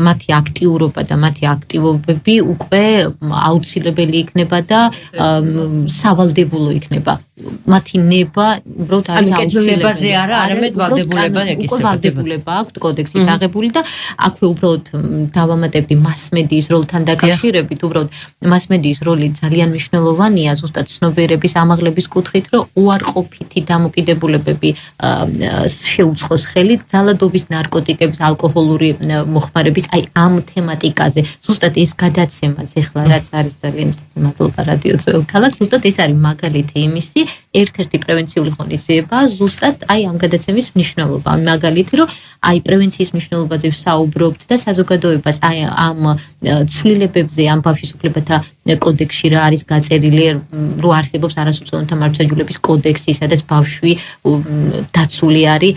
[SPEAKER 3] მათი აქტიურობა და მათი აქტივობები უკვე აუცილებელი იქნება და სავალდებულო იქნება. მათი ნება უბრალოდ არის
[SPEAKER 1] აუცილებელი არა, არამედ ვალდებულება ეკისრება.
[SPEAKER 3] ვალდებულება აქვს კოდექსით აღებული და აქვე უბრალოდ დავამატებდი მასმედიის როლთან დაკავშირებით, უბრალოდ მასმედიის როლი ძალიან მნიშვნელოვანია ზუსტად ცნობიერების ამაღლების კუთხით, რომ უარყოფითი დამოკიდებულებები შეუწყოს ხელი ძალადობის, ნარკოტიკების, ალკოჰოლური მოხმარების, აი ამ თემატიკაზე. ზუსტად ეს გადაცემაც ეხლა რაც არის ძალიან მადლობა რადიო ქალაქ, ზუსტად ეს არის მაგალითი იმისი, ერთ-ერთი პრევენციული ღონისძიება, ზუსტად აი ამ გადაცემის მნიშვნელობა, მაგალითი, რომ აი პრევენციის მნიშვნელობაზე ვსაუბრობთ და საზოგადოებას აი ამ ცვლილებებზე, ამ ბავშვის უფლებათა კოდექსში რა არის გაწერილი, რო არსებობს არასრულწლოვანთა მართლმსაჯულების კოდექსი, სადაც ბავშვი დაცული არის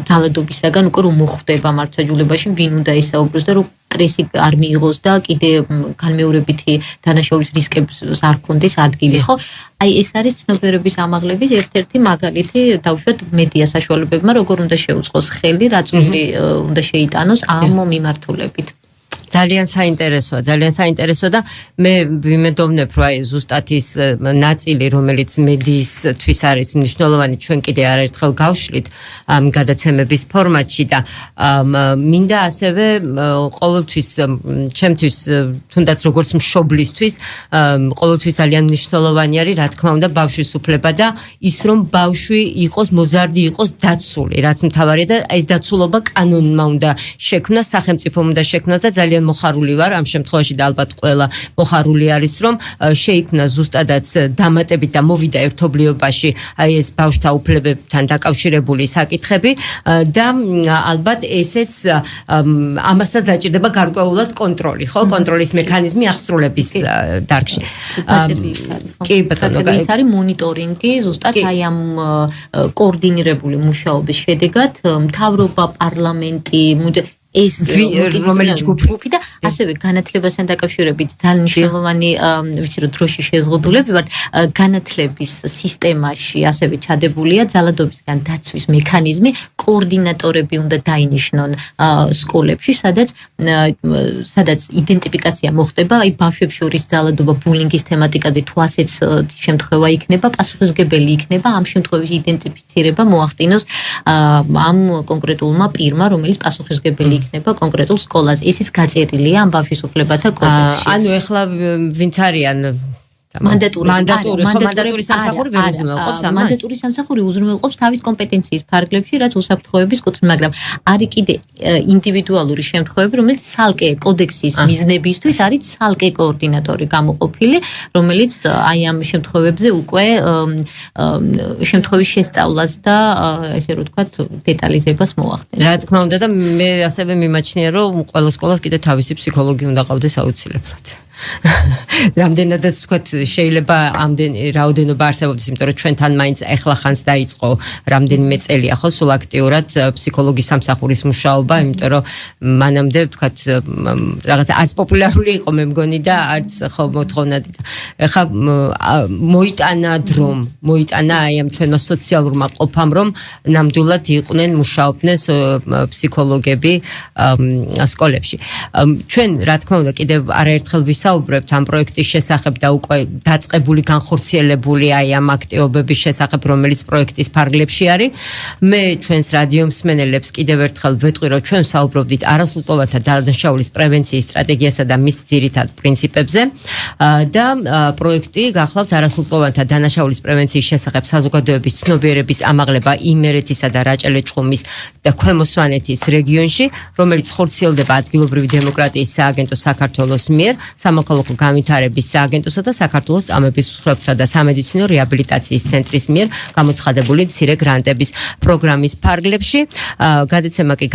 [SPEAKER 3] ძალადობისაგან, უკვე რომ მოხვდება მართლმსაჯულებაში, ვინ უნდა ისაუბროს და რომ სტრესი არ მიიღოს და კიდე განმეორებითი დანაშაულის რისკებს არ ქონდეს ადგილი, ხო? აი ეს არის ცნობიერების ამაღლების ერთ-ერთი მაგალითი, დავუშვათ მედია საშუალებებმა, როგორ უნდა შეუწყოს ხელი, რა წვლილი უნდა შეიტანოს ამ მიმართულებით.
[SPEAKER 1] ძალიან საინტერესოა და მე ვიმედოვნებ, რომ აი ზუსტად ის ნაწილი, რომელიც მედიისთვის არის მნიშვნელოვანი, ჩვენ კიდე არაერთხელ გავშლით ამ გადაცემების ფორმატში და მინდა ასევე ყოველთვის ჩემთვის თუნდაც როგორც მშობლისთვის ყოველთვის ძალიან მნიშვნელოვანი არის, რა თქმა უნდა, ბავშვის უფლება და ის რომ ბავშვი იყოს მოზარდი, იყოს დაცული, რაც მთავარია და ეს დაცულობა კანონმა უნდა შექმნას, სახელმწიფომ უნდა შექმნას და ძალიან მოხარული ვარ ამ შემთხვევაში და ალბათ ყველა მოხარული არის, რომ შეიქმნა ზუსტადაც დამატებით და მოვიდა ერთობლიობაში აი ეს ბავშვთა უფლებებთან დაკავშირებული საკითხები და ალბათ ესეც ამასაც დაჭირდება გარკვეულად კონტროლი, ხო? კონტროლის მექანიზმი აღსრულების დარგში. კი ბატონო,
[SPEAKER 3] ის არის მონიტორინგი, ზუსტად აი ამ კოორდინირებული მუშაობის შედეგად მთავრობა, პარლამენტი, ეს რომელიც ჯგუფი და ასევე განათლებასთან დაკავშირებით ძალიან მნიშვნელოვანი ვიცი რომ დროში შეზღუდულები ვართ განათლების სისტემაში ასევე ჩადებულია ძალადობისგან დაცვის მექანიზმი კოორდინატორები უნდა დაინიშნონ სკოლებში სადაც იდენტიფიკაცია მოხდება აი ბავშვებს შორის ძალადობა ბულინგის თემატიკაზე თუ ასეც შემთხვევა იქნება პასუხისმგებელი იქნება ამ შემთხვევის იდენტიფიცირება მოახდინოს ამ კონკრეტულმა პირმა რომელიც პასუხისმგებელი იქნება კონკრეტულ სკოლაზე. ეს ის გაწერილია ამ ბავშვის უფლებათა კოდექსში.
[SPEAKER 1] ანუ ეხლა ვინც არიან მანდატური სამსახური ვერ უზრუნველყოფს ამას.
[SPEAKER 3] მანდატური სამსახური უზრუნველყოფს თავის კომპეტენციის ფარგლებში, რაც უსაფრთხოების კუთხე, მაგრამ არის კიდე ინდივიდუალური შემთხვევები, რომელიც ცალკე კოდექსის მიზნებისთვის არის ცალკე კოორდინატორი გამოყოფილი, რომელიც აი ამ შემთხვევებზე უკვე შემთხვევის შესწავლას და ესე რომ ვთქვათ, დეტალიზებას მოახდენს.
[SPEAKER 1] რა თქმა უნდა და მე ასევე მიმაჩნია, რომ ყველა სკოლას კიდე თავისი ფსიქოლოგი უნდა ყავდეს აუცილებლად. რამდენადაც ვთქვათ შეიძლება ამდენი რაოდენობა არსებობდეს, იმიტომ რომ ჩვენთან მაინც ახლა ხანს დაიწყო რამდენიმე წელია ხო სულ აქტიურად ფსიქოლოგის სამსახურის მუშაობა, იმიტომ რომ მანამდე ვთქვათ რაღაც არც პოპულარული იყო მე მგონი და არც ხო მოთხოვნადი და ახლა მოიტანა აი ამ ჩვენმა სოციალურმა ყოფამ რომ ნამდვილად იყვნენ მუშაობდნენ ფსიქოლოგები სკოლებში. ჩვენ რა თქმა უნდა კიდევ არაერთხელ ვისაუბრებთ ამ პროექტის შესახებ და უკვე დაწყებული განხორციელებული აი ამ აქტივობების შესახებ, რომელიც პროექტის ფარგლებში არის. მე ჩვენს რადიო მსმენელებს კიდევ ერთხელ ვეტყვი, რომ ჩვენ საუბრობდით არასრულყოფათა დანაშაულის პრევენციის სტრატეგიასა და მის ძირითად პრინციპებზე და პროექტი გახლავთ არასრულყოფათა დანაშაულის პრევენციის შესახებ საზოგადოების ცნობიერების ამაღლება იმერეთისა და რაჭა-ლეჩხუმის და ქვემო სვანეთის რეგიონში, რომელიც ხორციელდება ადგილობრივი დემოკრატიის სააგენტოს საქართველოს მიერ სამოქალაქო განვითარების სააგენტოსა და საქართველოს წამების მსხვერპლთა და სამედიცინო რეაბილიტაციის ცენტრის მიერ გამოცხადებული მცირე გრანტების პროგრამის ფარგლებში. გადაცემა კი